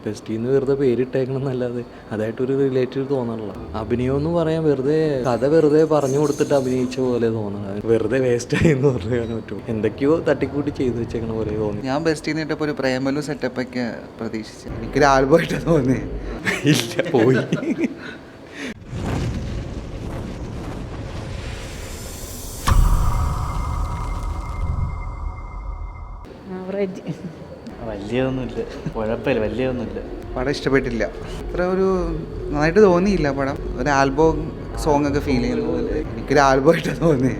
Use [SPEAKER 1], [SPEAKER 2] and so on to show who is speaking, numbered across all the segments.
[SPEAKER 1] ബെസ്റ്റീന്ന് വെറുതെ പേരിട്ടേക്കണം എന്നല്ലാതെ അതായിട്ടൊരു റിലേറ്റീവ് തോന്നണില്ല. അഭിനയം എന്ന് പറയാൻ വെറുതെ കഥ വെറുതെ പറഞ്ഞു കൊടുത്തിട്ട് അഭിനയിച്ച പോലെ തോന്നണം. വെറുതെ വേസ്റ്റായി എന്ന് പറയാൻ പറ്റും. എന്തൊക്കെയോ തട്ടിക്കൂട്ടി ചെയ്തു വെച്ചേക്കണ പോലെ തോന്നി.
[SPEAKER 2] ഞാൻ ബെസ്റ്റീന്ന് ഇട്ടപ്പോൾ ഒരു പ്രേമലു സെറ്റപ്പൊക്കെ പ്രതീക്ഷിച്ചു. എനിക്കൊരു ആൽബമായിട്ട് തോന്നി.
[SPEAKER 1] ഇല്ല, പോയി.
[SPEAKER 3] വലിയൊന്നുമില്ല, കുഴപ്പമില്ല, വലിയൊന്നുമില്ല.
[SPEAKER 2] പടം ഇഷ്ടപ്പെട്ടില്ല. അത്ര ഒരു നന്നായിട്ട് തോന്നിയില്ല പടം. ഒരു ആൽബം സോങ് ഒക്കെ ഫീൽ ചെയ്യുന്ന പോലെ എനിക്കൊരു ആൽബമായിട്ട് തോന്നി.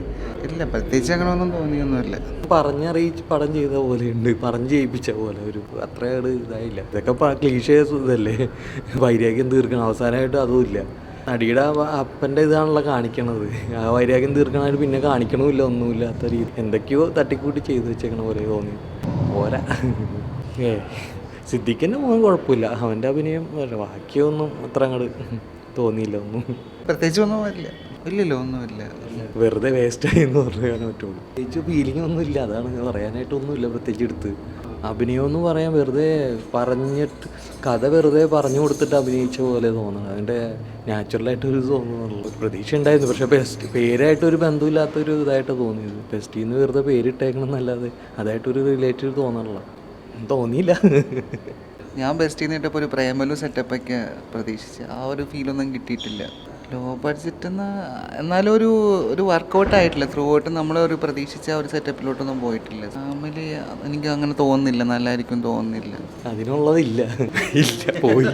[SPEAKER 2] ഇല്ല, പ്രത്യേകിച്ച് അങ്ങനെ ഒന്നും തോന്നിയൊന്നുമില്ല.
[SPEAKER 1] പറഞ്ഞറിയിച്ച് പടം ചെയ്ത പോലെയുണ്ട്, പറഞ്ഞ് ചെയ്യിപ്പിച്ച പോലെ ഒരു അത്രയോട് ഇതായില്ല. ഇതൊക്കെ ക്ലീഷേഴ്സ് ഇതല്ലേ, വൈരാഗ്യം തീർക്കണം. അവസാനമായിട്ട് അതുമില്ല. നടിയുടെ അപ്പൻ്റെ ഇതാണല്ലോ കാണിക്കണത്. ആ വൈരാഗ്യം തീർക്കണമായിട്ട് പിന്നെ കാണിക്കണമില്ല, ഒന്നുമില്ലാത്ത രീതി. എന്തൊക്കെയോ തട്ടിക്കൂട്ടി ചെയ്തു വെച്ചേക്കണ പോലെ തോന്നി. പോരാ. സിദ്ദിഖിൻ്റെ മോൻ കുഴപ്പമില്ല, അവൻ്റെ അഭിനയം ബാക്കിയൊന്നും അത്ര അങ്ങോട്ട് തോന്നിയില്ല. ഒന്നും
[SPEAKER 2] പ്രത്യേകിച്ച് ഒന്നും വരില്ല. ഇല്ലല്ലോ, ഒന്നുമില്ല.
[SPEAKER 1] വെറുതെ വേസ്റ്റായി എന്ന് പറയാൻ പറ്റുള്ളൂ. പ്രത്യേകിച്ച് ഫീലിംഗ് ഒന്നുമില്ല, അതാണ് പറയാനായിട്ടൊന്നുമില്ല പ്രത്യേകിച്ച് എടുത്ത്. അഭിനയം എന്ന് പറയാൻ വെറുതെ പറഞ്ഞിട്ട് കഥ വെറുതെ പറഞ്ഞു കൊടുത്തിട്ട് അഭിനയിച്ച പോലെ തോന്നണം. അതിൻ്റെ നാച്ചുറലായിട്ടൊരു തോന്നുന്നുള്ളൂ. പ്രതീക്ഷ ഉണ്ടായിരുന്നു, പക്ഷേ പേരായിട്ടൊരു ബന്ധമില്ലാത്തൊരു ഇതായിട്ട് തോന്നിയത്. ബെസ്റ്റീന്ന് വെറുതെ പേരിട്ടേക്കണം എന്നല്ലാതെ അതായിട്ടൊരു റിലേറ്റീവ് തോന്നിയില്ല.
[SPEAKER 2] ഞാൻ ബെസ്റ്റീന്ന് ഇട്ടപ്പോൾ ഒരു പ്രേമലു സെറ്റപ്പൊക്കെ പ്രതീക്ഷിച്ചു. ആ ഒരു ഫീലൊന്നും കിട്ടിയിട്ടില്ല. ലോ ബഡ്ജറ്റ് എന്നാലും ഒരു വർക്കൗട്ട് ആയിട്ടില്ല. ത്രൂ ഔട്ട് നമ്മൾ ഒരു പ്രതീക്ഷിച്ച ആ ഒരു സെറ്റപ്പിലോട്ടൊന്നും പോയിട്ടില്ല. ഫാമിലി എനിക്ക് അങ്ങനെ തോന്നുന്നില്ല, നല്ലതായിരിക്കും തോന്നുന്നില്ല.
[SPEAKER 1] അതിനുള്ളതില്ല. ഇല്ല, പോയി.